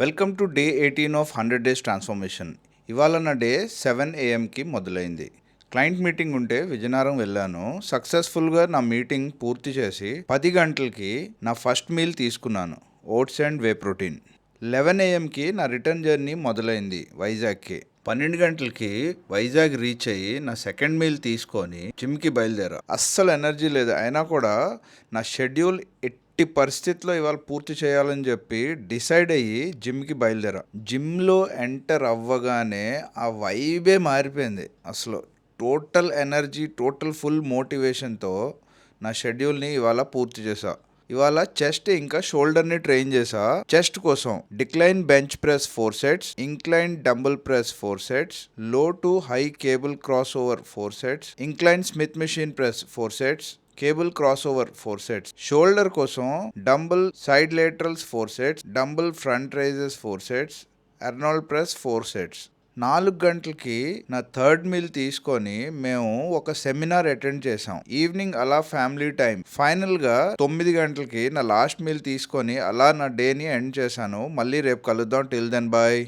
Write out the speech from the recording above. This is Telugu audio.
Welcome to day 18 of 100 days transformation. ఇవాళ నా డే 7 AM మొదలైంది. క్లయింట్ మీటింగ్ ఉంటే విజయనగరం వెళ్ళాను. సక్సెస్ఫుల్గా నా మీటింగ్ పూర్తి చేసి 10 గంటలకి నా ఫస్ట్ మీల్ తీసుకున్నాను, oats and whey protein. 11 AM నా రిటర్న్ జర్నీ మొదలైంది వైజాగ్కి. 12 గంటలకి వైజాగ్ రీచ్ అయ్యి నా సెకండ్ మీల్ తీసుకొని జిమ్కి బయలుదేరా. అస్సలు ఎనర్జీ లేదు, అయినా కూడా నా షెడ్యూల్ ఎట్టి పరిస్థితిలో ఇవాళ పూర్తి చేయాలని చెప్పి డిసైడ్ అయ్యి జిమ్కి బయలుదేరా. జిమ్లో ఎంటర్ అవ్వగానే ఆ వైబే మారిపోయింది. అసలు టోటల్ ఎనర్జీ, టోటల్ ఫుల్ మోటివేషన్తో నా షెడ్యూల్ని ఇవాళ పూర్తి చేశా. ఇవాళ చెస్ట్ ఇంకా షోల్డర్ని ట్రైన్ చేసా. చెస్ట్ కోసం decline bench press 4 sets, incline dumbbell press 4 sets, low to high cable crossover 4 sets, incline Smith machine press 4 sets, cable crossover 4 sets. Shoulder కోసం dumbbell side laterals 4 sets, dumbbell front raises 4 sets, Arnold press 4 sets. 4 గంటలకి నా థర్డ్ మీల్ తీసుకొని మేము ఒక సెమినార్ అటెండ్ చేసాం. ఈవినింగ్ అలా ఫ్యామిలీ టైం. ఫైనల్గా 9 గంటలకి నా లాస్ట్ మీల్ తీసుకొని అలా నా డేని ఎండ్ చేశాను. మళ్ళీ రేపు కలుద్దాం. Till then bye.